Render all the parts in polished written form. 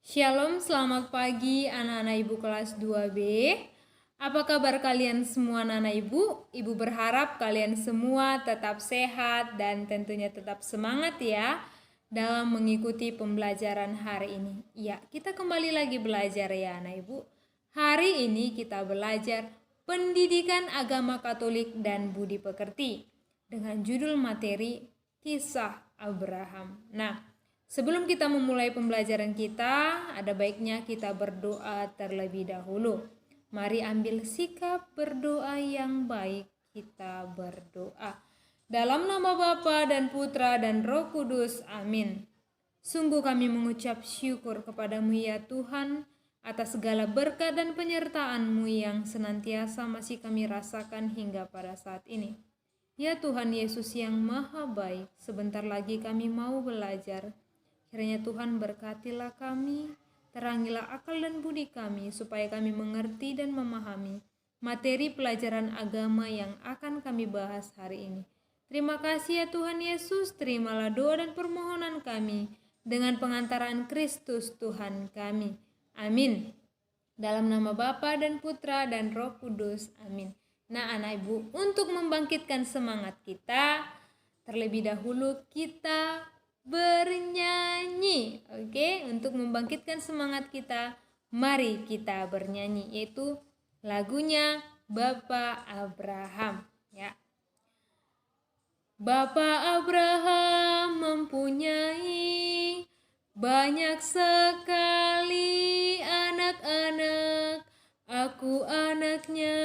Shalom, selamat pagi anak-anak ibu kelas 2B. Apa kabar kalian semua anak-anak ibu? Ibu berharap kalian semua tetap sehat dan tentunya tetap semangat ya dalam mengikuti pembelajaran hari ini. Ya, kita kembali lagi belajar ya anak ibu. Hari ini kita belajar pendidikan agama Katolik dan budi pekerti dengan judul materi Kisah Abraham. Nah, sebelum kita memulai pembelajaran kita, ada baiknya kita berdoa terlebih dahulu. Mari ambil sikap berdoa yang baik. Kita berdoa. Dalam nama Bapa dan Putra dan Roh Kudus. Amin. Sungguh kami mengucap syukur kepadamu ya Tuhan, atas segala berkat dan penyertaan-Mu yang senantiasa masih kami rasakan hingga pada saat ini. Ya Tuhan Yesus yang maha baik, sebentar lagi kami mau belajar. Kiranya Tuhan berkatilah kami, terangilah akal dan budi kami, supaya kami mengerti dan memahami materi pelajaran agama yang akan kami bahas hari ini. Terima kasih ya Tuhan Yesus, terimalah doa dan permohonan kami dengan pengantaran Kristus Tuhan kami. Amin. Dalam nama Bapa dan Putra dan Roh Kudus. Amin. Nah anak ibu, untuk membangkitkan semangat kita, terlebih dahulu kita bernyanyi. Oke, untuk membangkitkan semangat kita, mari kita bernyanyi, yaitu lagunya Bapak Abraham ya. Bapak Abraham mempunyai banyak sekali anak-anak, aku anaknya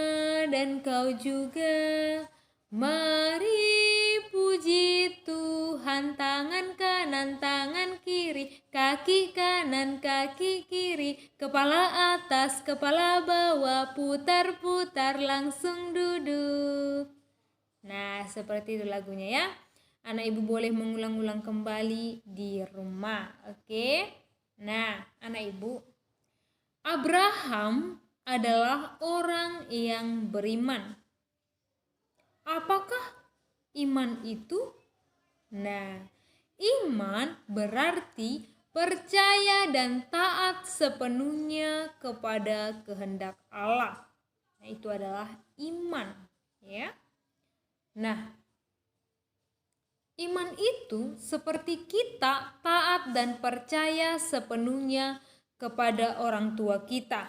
dan kau juga. Mari puji Tuhan, tangan kanan, tangan kiri, kaki kanan, kaki kiri, kepala atas, kepala bawah, putar-putar, langsung duduk. Nah, seperti itu lagunya ya. Anak ibu boleh mengulang-ulang kembali di rumah, oke? Nah, anak ibu, Abraham adalah orang yang beriman. Apakah iman itu? Nah, iman berarti percaya dan taat sepenuhnya kepada kehendak Allah. Nah, itu adalah iman, ya. Nah, iman itu seperti kita taat dan percaya sepenuhnya kepada orang tua kita.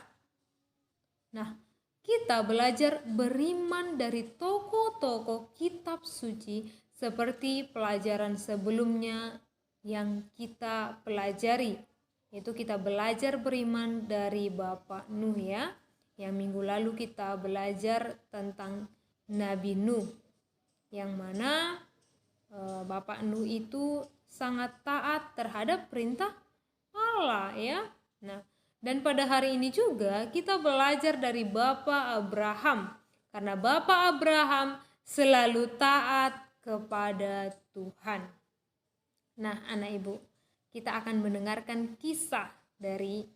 Nah, kita belajar beriman dari tokoh-tokoh kitab suci seperti pelajaran sebelumnya yang kita pelajari. Yaitu kita belajar beriman dari Bapak Nuh ya. Yang minggu lalu kita belajar tentang Nabi Nuh. Yang mana Bapak Nuh itu sangat taat terhadap perintah Allah ya. Nah, dan pada hari ini juga kita belajar dari Bapak Abraham. Karena Bapak Abraham selalu taat kepada Tuhan. Nah anak ibu, kita akan mendengarkan kisah dari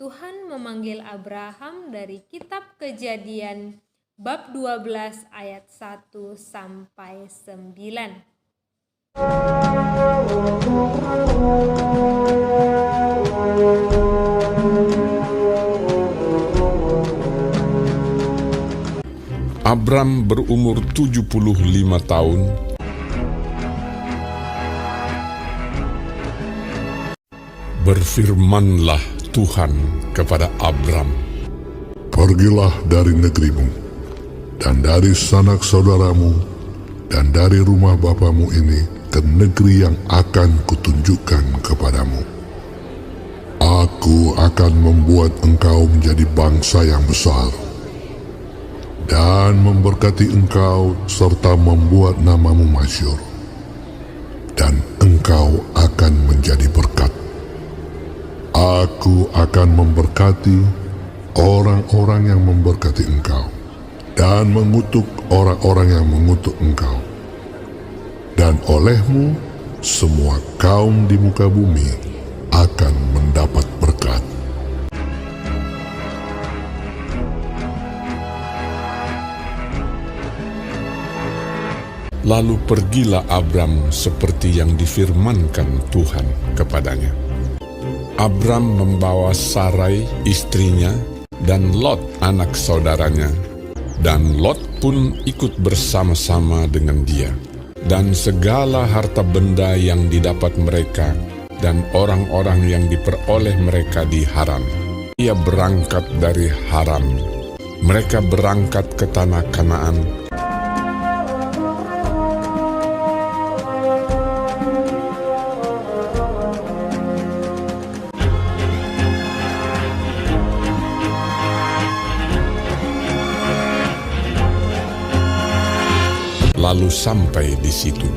Tuhan memanggil Abraham dari kitab Kejadian bab 12 ayat 1 sampai 9. Abram berumur 75 tahun. Berfirmanlah Tuhan kepada Abram, "Pergilah dari negerimu, dan dari sanak saudaramu, dan dari rumah bapamu ini ke negeri yang akan kutunjukkan kepadamu. Aku akan membuat engkau menjadi bangsa yang besar, dan memberkati engkau serta membuat namamu masyhur, dan engkau akan menjadi berkat. Aku akan memberkati orang-orang yang memberkati engkau, dan mengutuk orang-orang yang mengutuk engkau. Dan olehmu semua kaum di muka bumi akan mendapat berkat." Lalu pergilah Abram seperti yang difirmankan Tuhan kepadanya. Abram membawa Sarai istrinya dan Lot anak saudaranya, dan Lot pun ikut bersama-sama dengan dia. Dan segala harta benda yang didapat mereka dan orang-orang yang diperoleh mereka di Haran. Ia berangkat dari Haran. Mereka berangkat ke tanah Kanaan. Lalu sampai di situ.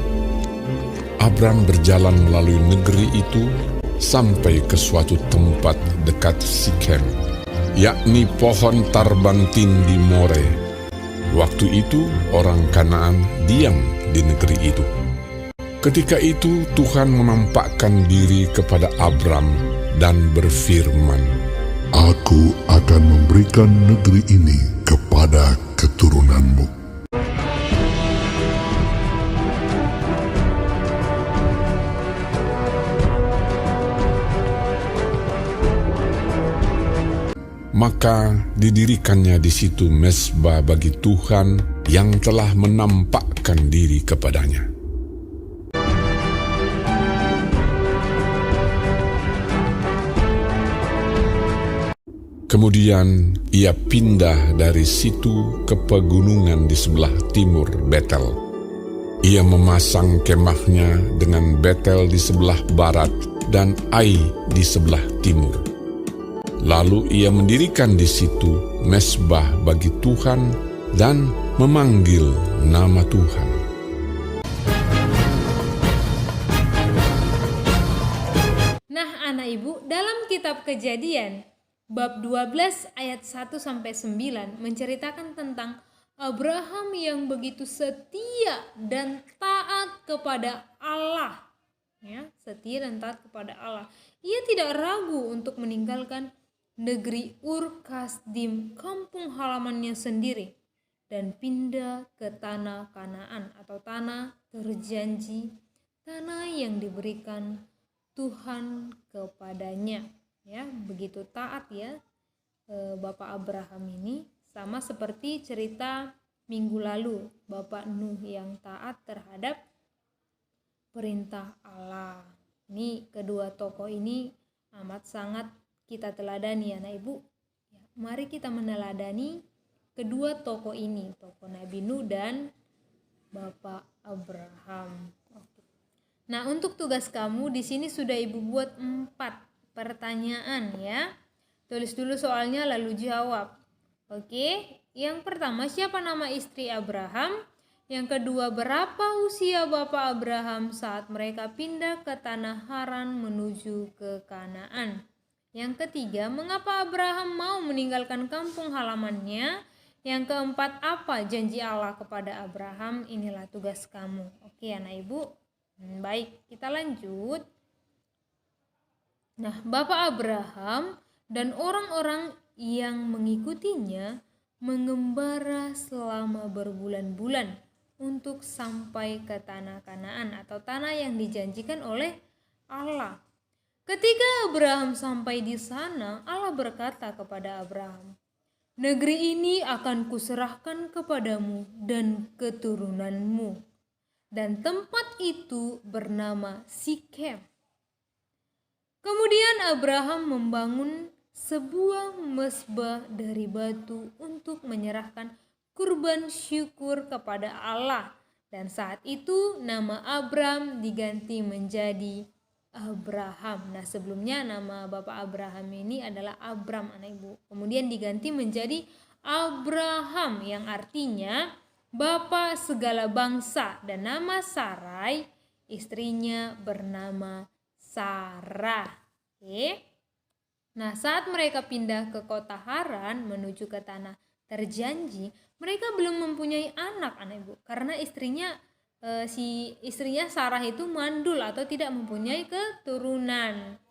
Abram berjalan melalui negeri itu sampai ke suatu tempat dekat Sikem, yakni pohon tarbantin di More. Waktu itu orang Kanaan diam di negeri itu. Ketika itu Tuhan menampakkan diri kepada Abram dan berfirman, Aku akan memberikan negeri ini kepada keturunanmu. Maka didirikannya di situ mezbah bagi Tuhan yang telah menampakkan diri kepadanya. Kemudian ia pindah dari situ ke pegunungan di sebelah timur Betel. Ia memasang kemahnya dengan Betel di sebelah barat dan Ai di sebelah timur. Lalu ia mendirikan di situ mezbah bagi Tuhan dan memanggil nama Tuhan. Nah, anak ibu, dalam kitab Kejadian bab 12 ayat 1-9 menceritakan tentang Abraham yang begitu setia dan taat kepada Allah. Ya, setia dan taat kepada Allah. Ia tidak ragu untuk meninggalkan negeri Ur Kasdim, kampung halamannya sendiri, dan pindah ke tanah Kanaan atau tanah terjanji, tanah yang diberikan Tuhan kepadanya. Ya, begitu taat ya Bapak Abraham ini, sama seperti cerita minggu lalu Bapak Nuh yang taat terhadap perintah Allah. Ini kedua tokoh ini amat sangat kita teladani anak ibu. Ya, mari kita meneladani kedua tokoh ini, tokoh Nabi Nuh dan Bapak Abraham. Oke. Nah, untuk tugas kamu di sini sudah ibu buat 4 pertanyaan ya. Tulis dulu soalnya lalu jawab. Oke. Yang pertama, siapa nama istri Abraham? Yang kedua, berapa usia Bapak Abraham saat mereka pindah ke tanah Haran menuju ke Kanaan? Yang ketiga, mengapa Abraham mau meninggalkan kampung halamannya? Yang keempat, apa janji Allah kepada Abraham? Inilah tugas kamu. Oke anak ibu. Baik, kita lanjut. Nah, Bapak Abraham dan orang-orang yang mengikutinya mengembara selama berbulan-bulan untuk sampai ke tanah Kanaan atau tanah yang dijanjikan oleh Allah. Ketika Abraham sampai di sana, Allah berkata kepada Abraham, "Negeri ini akan kuserahkan kepadamu dan keturunanmu." Dan tempat itu bernama Sikem. Kemudian Abraham membangun sebuah mezbah dari batu untuk menyerahkan kurban syukur kepada Allah. Dan saat itu nama Abram diganti menjadi Abraham. Nah, sebelumnya nama Bapak Abraham ini adalah Abram anak ibu. Kemudian diganti menjadi Abraham yang artinya Bapak segala bangsa, dan nama Sarai istrinya bernama Sarah. Oke. Nah, saat mereka pindah ke kota Haran menuju ke tanah terjanji, mereka belum mempunyai anak ibu, karena istrinya Sarah itu mandul atau tidak mempunyai keturunan.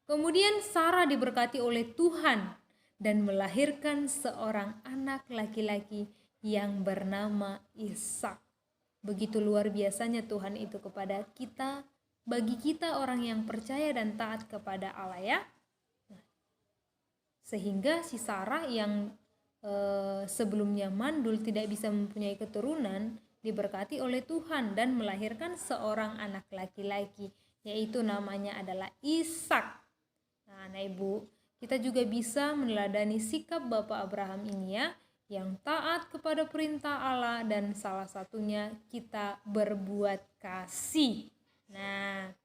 Kemudian Sarah diberkati oleh Tuhan dan melahirkan seorang anak laki-laki yang bernama Ishak. Begitu luar biasanya Tuhan itu kepada kita, bagi kita orang yang percaya dan taat kepada Allah ya. Sehingga si Sarah yang sebelumnya mandul tidak bisa mempunyai keturunan diberkati oleh Tuhan dan melahirkan seorang anak laki-laki, yaitu namanya adalah Ishak. Nah, anak ibu, kita juga bisa meneladani sikap Bapak Abraham ini ya, yang taat kepada perintah Allah dan salah satunya kita berbuat kasih. Nah,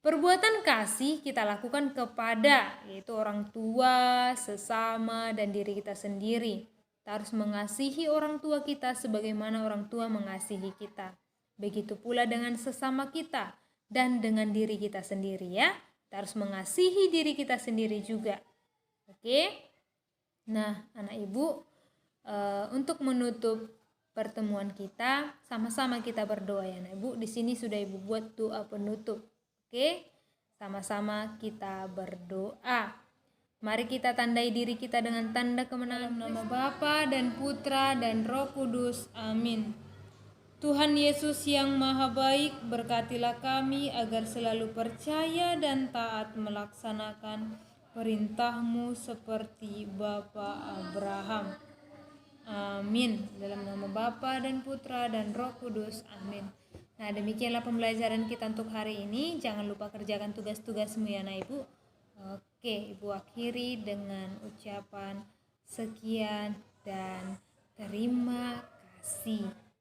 perbuatan kasih kita lakukan kepada yaitu orang tua, sesama, dan diri kita sendiri. Kita harus mengasihi orang tua kita sebagaimana orang tua mengasihi kita. Begitu pula dengan sesama kita dan dengan diri kita sendiri ya. Kita harus mengasihi diri kita sendiri juga. Oke? Nah, anak ibu, untuk menutup pertemuan kita, sama-sama kita berdoa ya anak ibu. Di sini sudah ibu buat doa penutup. Oke, sama-sama kita berdoa. Mari kita tandai diri kita dengan tanda kemenangan nama Bapa dan Putra dan Roh Kudus. Amin. Tuhan Yesus yang Maha Baik, berkatilah kami agar selalu percaya dan taat melaksanakan perintah-Mu seperti Bapa Abraham. Amin. Dalam nama Bapa dan Putra dan Roh Kudus. Amin. Nah, demikianlah pembelajaran kita untuk hari ini. Jangan lupa kerjakan tugas-tugasmu ya anak ibu. Oke, ibu akhiri dengan ucapan sekian dan terima kasih.